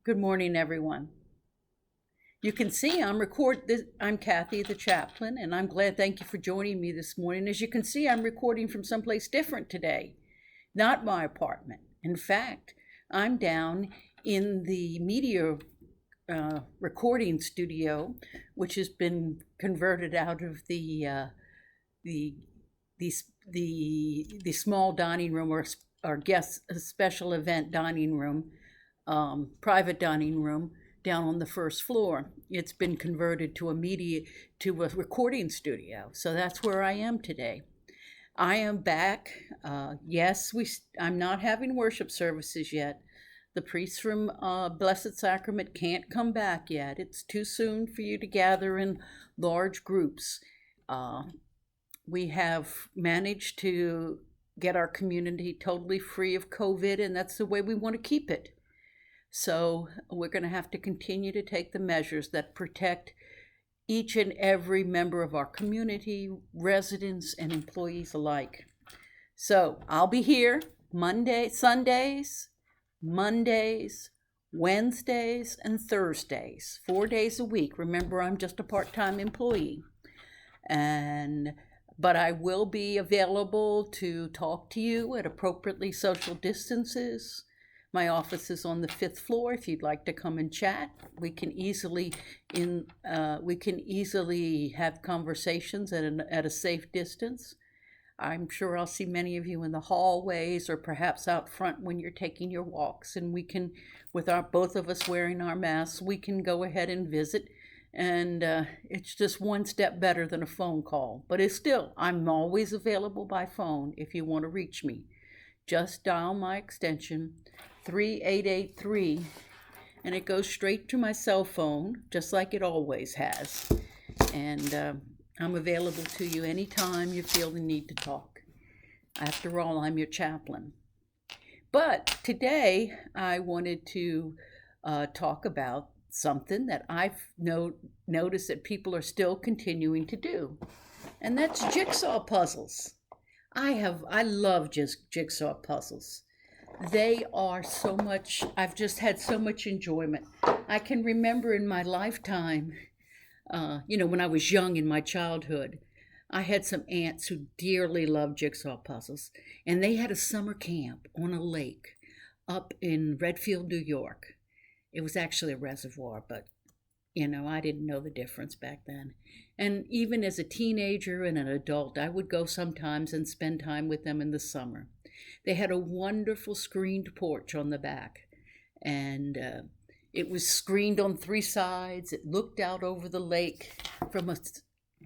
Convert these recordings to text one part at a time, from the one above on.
Good morning, everyone. You can see I'm Kathy, the chaplain, and I'm glad. Thank you for joining me this morning. As you can see, I'm recording from someplace different today, not my apartment. In fact, I'm down in the media recording studio, which has been converted out of the the small dining room or guest special event dining room, private dining room down on the first floor. It's been converted to a recording studio. So that's where I am today. I am back. Yes, I'm not having worship services yet. The priests from Blessed Sacrament can't come back yet. It's too soon for you to gather in large groups. We have managed to get our community totally free of COVID, and that's the way we want to keep it. So we're going to have to continue to take the measures that protect each and every member of our community, residents, and employees alike. So I'll be here Sundays, Mondays, Wednesdays, and Thursdays, 4 days a week. Remember, I'm just a part-time employee. But I will be available to talk to you at appropriately social distances. My office is on the 5th floor. If you'd like to come and chat, we can easily have conversations at a safe distance. I'm sure I'll see many of you in the hallways or perhaps out front when you're taking your walks, and we can, with both of us wearing our masks, we can go ahead and visit. And it's just one step better than a phone call. But I'm always available by phone if you want to reach me. Just dial my extension 3883, and it goes straight to my cell phone, just like it always has. And I'm available to you anytime you feel the need to talk. After all, I'm your chaplain. But today I wanted to talk about something that I've noticed that people are still continuing to do, and that's jigsaw puzzles. I love jigsaw puzzles. They are so much, I've just had so much enjoyment. I can remember in my lifetime, when I was young in my childhood, I had some aunts who dearly loved jigsaw puzzles, and they had a summer camp on a lake up in Redfield, New York. It was actually a reservoir, but I didn't know the difference back then. And even as a teenager and an adult, I would go sometimes and spend time with them in the summer. They had a wonderful screened porch on the back, and it was screened on 3 sides. It looked out over the lake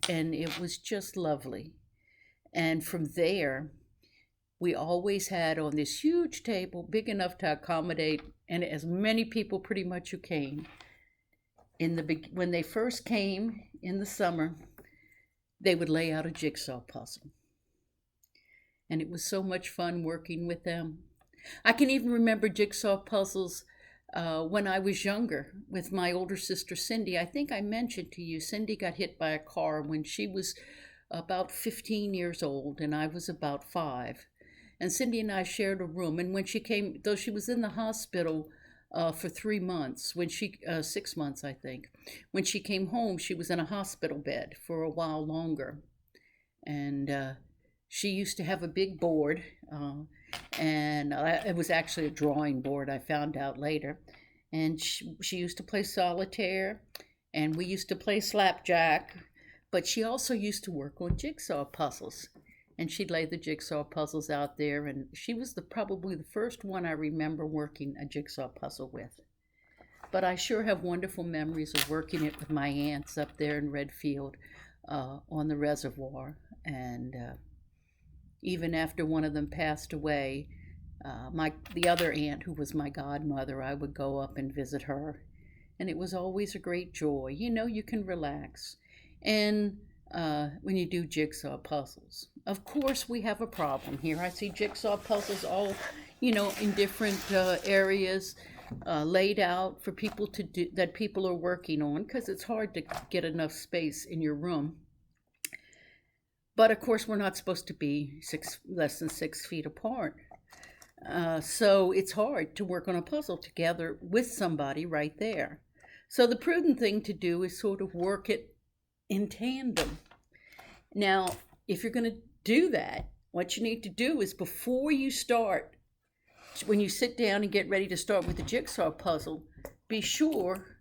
and it was just lovely. And from there, we always had on this huge table, big enough to accommodate and as many people pretty much who came. When they first came in the summer, they would lay out a jigsaw puzzle. And it was so much fun working with them. I can even remember jigsaw puzzles when I was younger with my older sister, Cindy. I think I mentioned to you, Cindy got hit by a car when she was about 15 years old, and I was about 5. And Cindy and I shared a room. And when she came, though she was in the hospital for 3 months, 6 months, I think, when she came home, she was in a hospital bed for a while longer. And she used to have a big board, and it was actually a drawing board, I found out later. And she used to play solitaire, and we used to play slapjack, but she also used to work on jigsaw puzzles. And she'd lay the jigsaw puzzles out there, and she was probably the first one I remember working a jigsaw puzzle with. But I sure have wonderful memories of working it with my aunts up there in Redfield on the reservoir. And even after one of them passed away, the other aunt, who was my godmother, I would go up and visit her. And it was always a great joy. You can relax. And when you do jigsaw puzzles. Of course, we have a problem here. I see jigsaw puzzles all, in different areas laid out for people to do, that people are working on, because it's hard to get enough space in your room. But of course, we're not supposed to be less than 6 feet apart. So it's hard to work on a puzzle together with somebody right there. So the prudent thing to do is sort of work it in tandem. Now, if you're going to do that, what you need to do is before you start, when you sit down and get ready to start with the jigsaw puzzle, be sure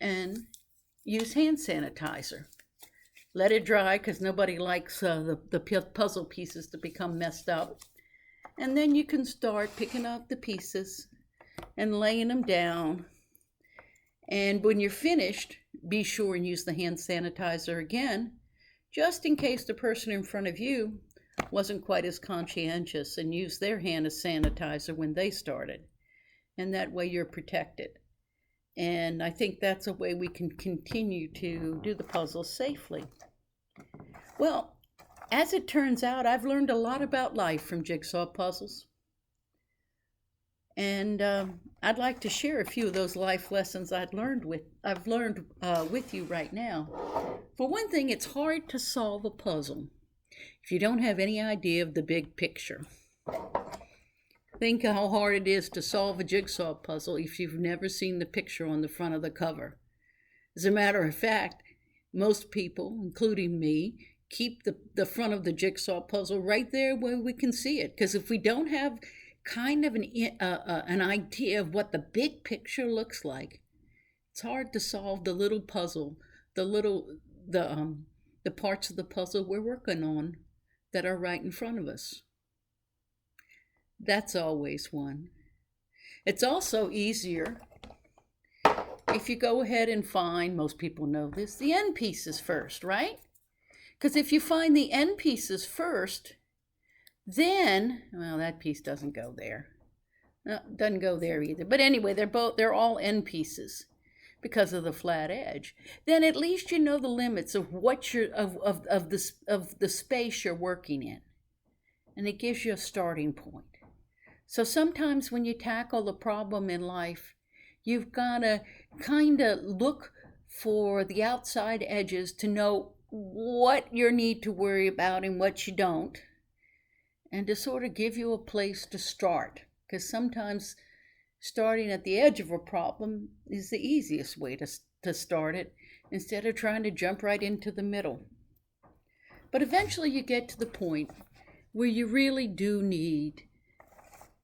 and use hand sanitizer. Let it dry because nobody likes the puzzle pieces to become messed up. And then you can start picking up the pieces and laying them down. And when you're finished, be sure and use the hand sanitizer again, just in case the person in front of you wasn't quite as conscientious and used their hand as sanitizer when they started. And that way you're protected. And I think that's a way we can continue to do the puzzle safely. Well, as it turns out, I've learned a lot about life from jigsaw puzzles. And I'd like to share a few of those life lessons I've learned with you right now. For one thing, it's hard to solve a puzzle if you don't have any idea of the big picture. Think how hard it is to solve a jigsaw puzzle if you've never seen the picture on the front of the cover. As a matter of fact, most people, including me, keep the front of the jigsaw puzzle right there where we can see it. Because if we don't have kind of an idea of what the big picture looks like, it's hard to solve the little puzzle, the parts of the puzzle we're working on that are right in front of us. That's always one. It's also easier if you go ahead and find, most people know this, the end pieces first, right? Because if you find the end pieces first, then, well, that piece doesn't go there. No, doesn't go there either. But anyway, they're all end pieces because of the flat edge. Then at least you know the limits of what of the space you're working in. And it gives you a starting point. So sometimes when you tackle the problem in life, you've got to kind of look for the outside edges to know what you need to worry about and what you don't, and to sort of give you a place to start. Because sometimes starting at the edge of a problem is the easiest way to start it, instead of trying to jump right into the middle. But eventually you get to the point where you really do need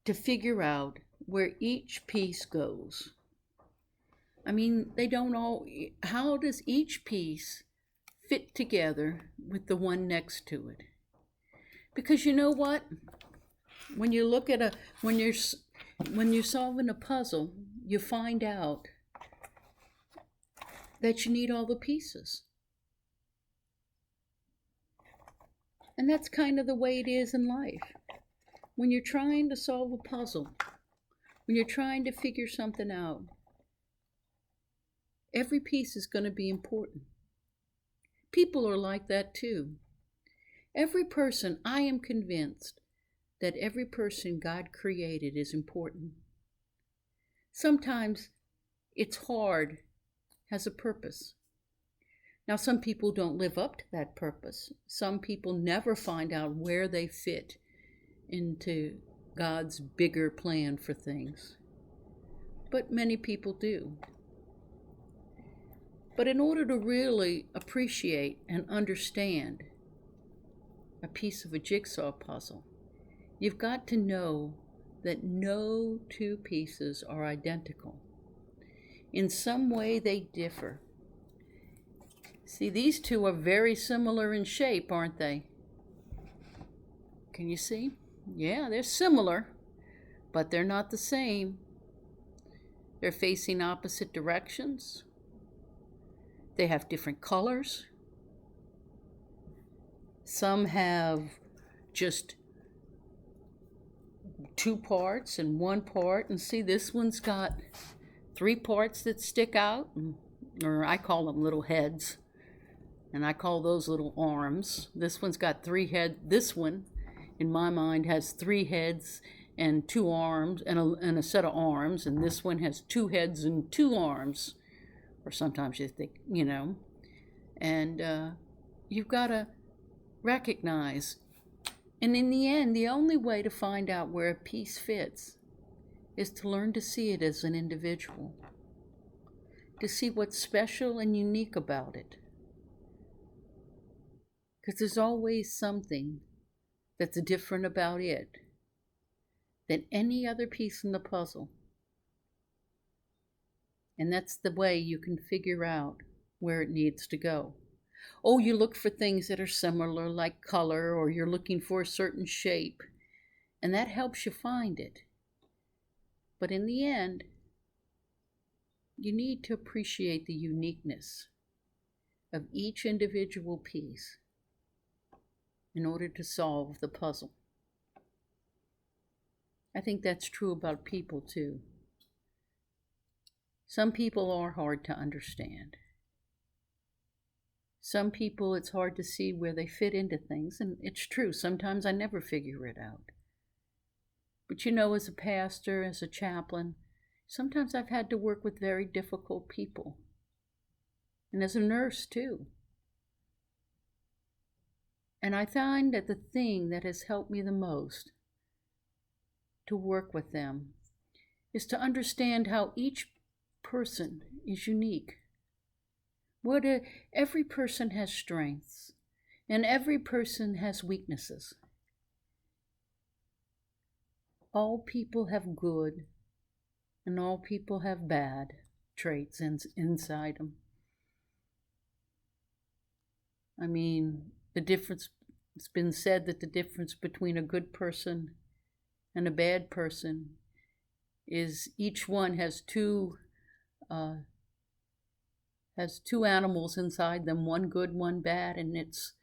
to figure out where each piece goes. I mean, how does each piece fit together with the one next to it? Because you know what? When you look at when you're solving a puzzle, you find out that you need all the pieces. And that's kind of the way it is in life. When you're trying to solve a puzzle, when you're trying to figure something out, every piece is going to be important. People are like that too. Every person, I am convinced that every person God created is important. Sometimes it's hard, has a purpose. Now, some people don't live up to that purpose. Some people never find out where they fit into God's bigger plan for things. But many people do. But in order to really appreciate and understand a piece of a jigsaw puzzle, you've got to know that no two pieces are identical. In some way they differ. See, these two are very similar in shape, aren't they? Can you see? Yeah, they're similar, but they're not the same. They're facing opposite directions. They have different colors. Some have just two parts and one part. And see, this one's got three parts that stick out, or I call them little heads. And I call those little arms. This one's got three heads. This one, in my mind, has three heads and two arms and a set of arms. And this one has two heads and two arms. Or sometimes you think, And you've got to recognize And in the end, the only way to find out where a piece fits is to learn to see it as an individual, to see what's special and unique about it. Because there's always something that's different about it than any other piece in the puzzle. And that's the way you can figure out where it needs to go. Oh, you look for things that are similar, like color, or you're looking for a certain shape, and that helps you find it. But in the end, you need to appreciate the uniqueness of each individual piece in order to solve the puzzle. I think that's true about people too. Some people are hard to understand. Some people, it's hard to see where they fit into things, and it's true. Sometimes I never figure it out. But as a pastor, as a chaplain, sometimes I've had to work with very difficult people. And as a nurse too. And I find that the thing that has helped me the most to work with them is to understand how each person is unique. Every person has strengths, and every person has weaknesses. All people have good, and all people have bad traits inside them. I mean, it's been said that the difference between a good person and a bad person is each one has two animals inside them, one good, one bad, and it's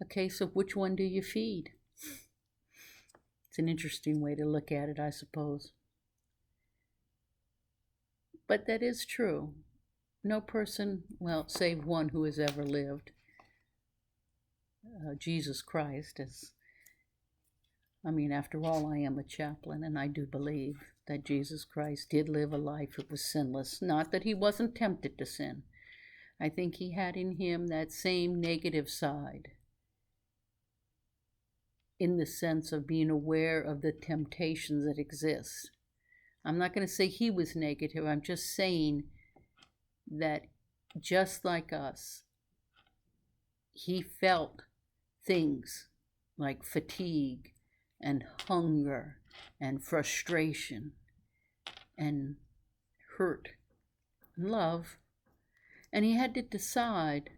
a case of which one do you feed. It's an interesting way to look at it, I suppose. But that is true. No person, save one who has ever lived, Jesus Christ, after all, I am a chaplain, and I do believe that Jesus Christ did live a life that was sinless. Not that he wasn't tempted to sin. I think he had in him that same negative side, in the sense of being aware of the temptations that exist. I'm not going to say he was negative. I'm just saying that just like us, he felt things like fatigue and hunger and frustration and hurt and love. And he had to decide,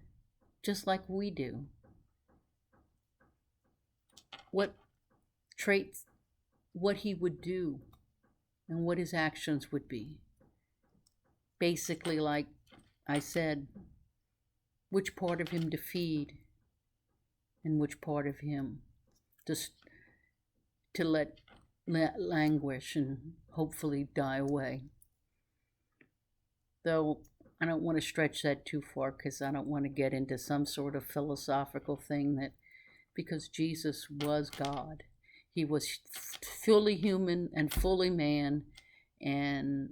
just like we do, what traits, what he would do and what his actions would be. Basically, like I said, which part of him to feed and which part of him to let languish and hopefully die away. Though I don't want to stretch that too far, because I don't want to get into some sort of philosophical thing that, because Jesus was God. He was fully human and fully man, and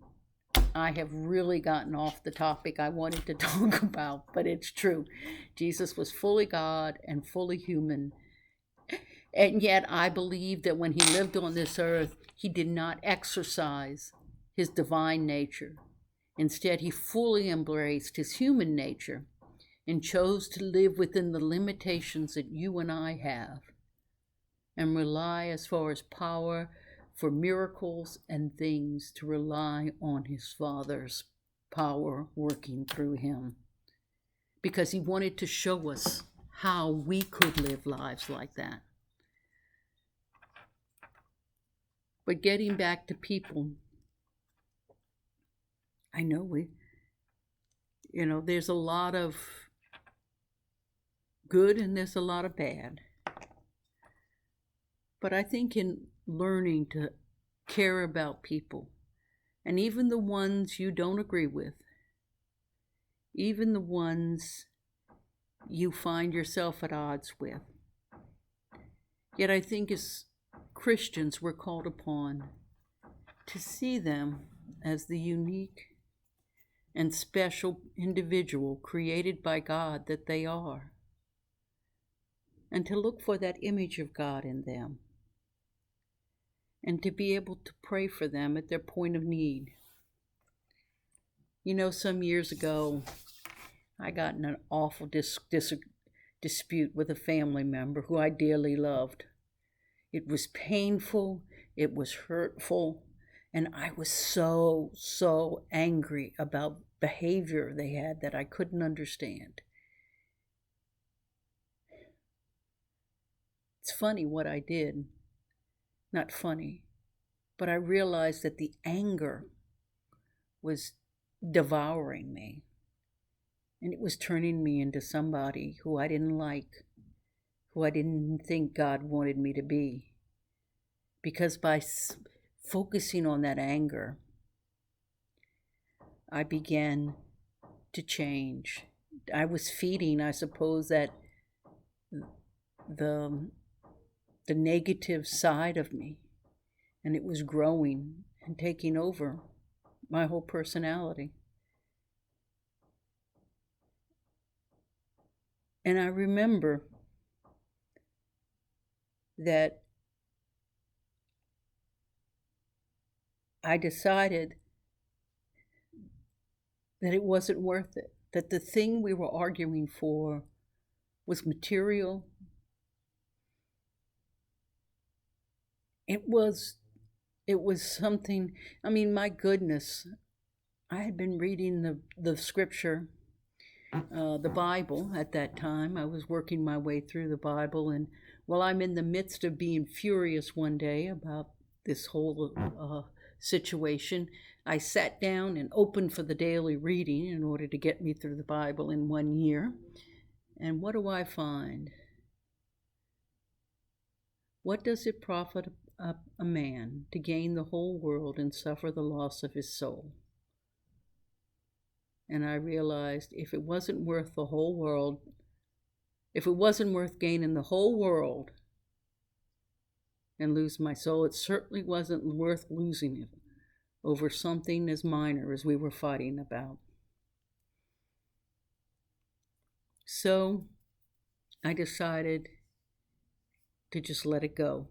I have really gotten off the topic I wanted to talk about, but it's true. Jesus was fully God and fully human, and yet I believe that when he lived on this earth, he did not exercise his divine nature. Instead, he fully embraced his human nature and chose to live within the limitations that you and I have, and rely, as far as power for miracles and things, to rely on his Father's power working through him, because he wanted to show us how we could live lives like that. But getting back to people, I know there's a lot of good and there's a lot of bad. But I think in learning to care about people, and even the ones you don't agree with, even the ones you find yourself at odds with, yet I think as Christians we're called upon to see them as the unique and special individual created by God that they are. and to look for that image of God in them, and to be able to pray for them at their point of need. You know, some years ago, I got in an awful dispute with a family member who I dearly loved. It was painful, it was hurtful, and I was so angry about behavior they had that I couldn't understand. It's funny what I did. Not funny, but I realized that the anger was devouring me, and it was turning me into somebody who I didn't like, who I didn't think God wanted me to be. Because by focusing on that anger, I began to change. I was feeding, I suppose, that the negative side of me, and it was growing and taking over my whole personality. And I remember that I decided that it wasn't worth it, that the thing we were arguing for was material. It was something, I mean, my goodness, I had been reading the scripture, the Bible at that time. I was working my way through the Bible, and while I'm in the midst of being furious one day about this whole situation, I sat down and opened for the daily reading in order to get me through the Bible in 1 year. And what do I find? What does it profit a man to gain the whole world and suffer the loss of his soul? And I realized if it wasn't worth the whole world, if it wasn't worth gaining the whole world and lose my soul, it certainly wasn't worth losing it over something as minor as we were fighting about. So I decided to just let it go.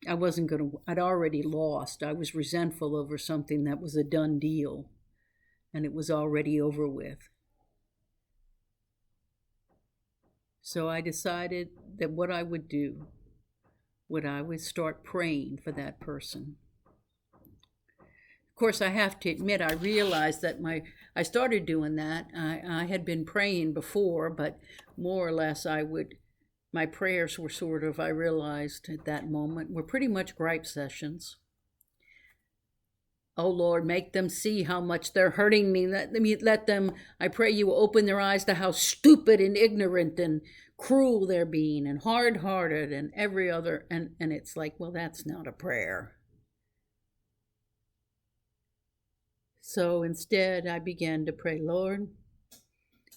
I'd already lost. I was resentful over something that was a done deal, and it was already over with. So I decided that what I would do, I would start praying for that person. Of course, I have to admit, I realized that I started doing that. I had been praying before, but more or less my prayers were sort of, I realized at that moment, were pretty much gripe sessions. Oh Lord, make them see how much they're hurting me. Let them, I pray you open their eyes to how stupid and ignorant and cruel they're being and hard-hearted and every other, and it's like, well, that's not a prayer. So instead, I began to pray, Lord,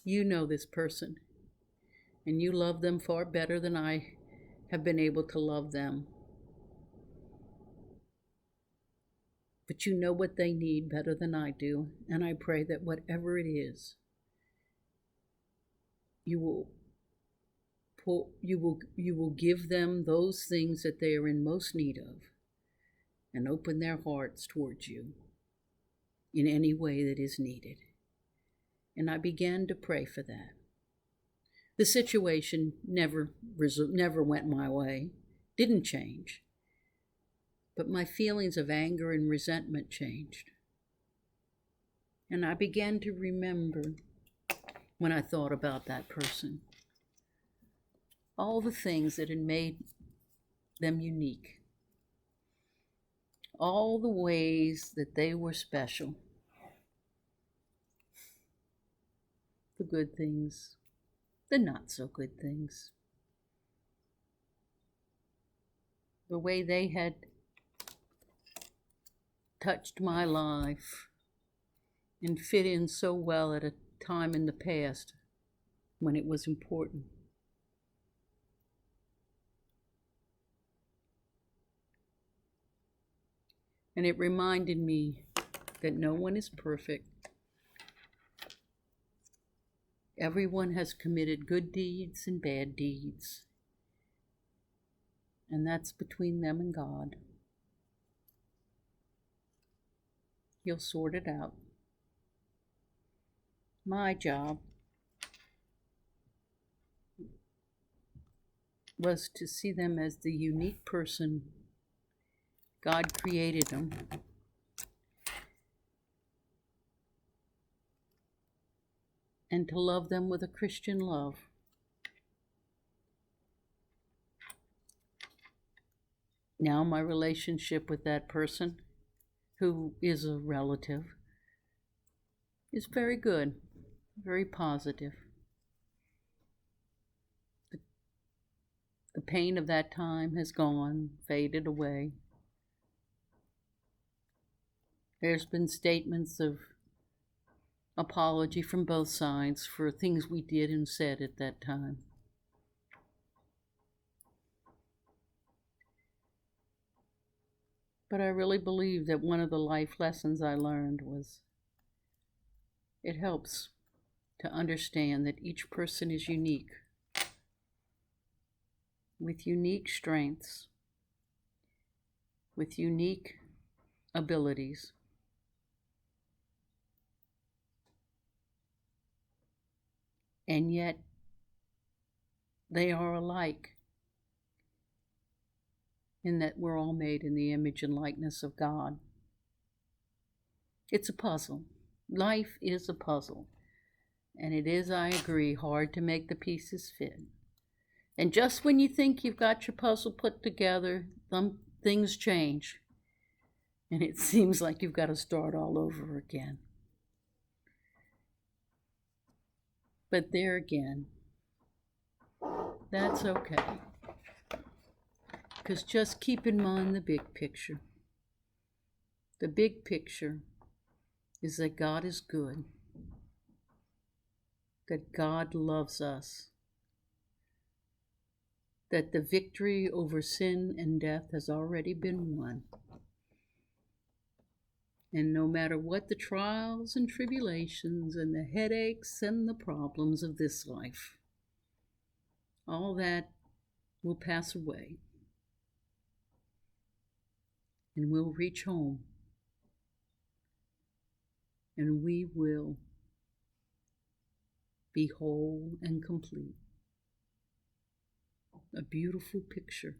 you know this person, and you love them far better than I have been able to love them. But you know what they need better than I do, and I pray that whatever it is, you will give them those things that they are in most need of, and open their hearts towards you in any way that is needed. And I began to pray for that. The situation never went my way, didn't change, but my feelings of anger and resentment changed. And I began to remember, when I thought about that person, all the things that had made them unique, all the ways that they were special, the good things, the not so good things, the way they had touched my life and fit in so well at a time in the past when it was important. And it reminded me that no one is perfect. Everyone has committed good deeds and bad deeds, and that's between them and God. He'll sort it out. My job was to see them as the unique person God created them, and to love them with a Christian love. Now my relationship with that person, who is a relative, is very good, very positive. The pain of that time has gone, faded away. There's been statements of apology from both sides for things we did and said at that time. But I really believe that one of the life lessons I learned was it helps to understand that each person is unique, with unique strengths, with unique abilities. And yet, they are alike in that we're all made in the image and likeness of God. It's a puzzle. Life is a puzzle. And it is, I agree, hard to make the pieces fit. And just when you think you've got your puzzle put together, things change. And it seems like you've got to start all over again. But there again, that's okay. Because just keep in mind the big picture. The big picture is that God is good, that God loves us, that the victory over sin and death has already been won. And no matter what the trials and tribulations and the headaches and the problems of this life, all that will pass away. And we'll reach home. And we will be whole and complete. A beautiful picture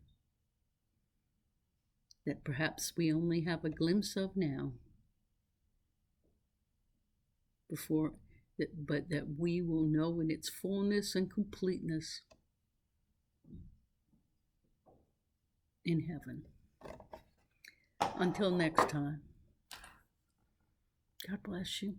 that perhaps we only have a glimpse of now, but that we will know in its fullness and completeness in heaven. Until next time, God bless you.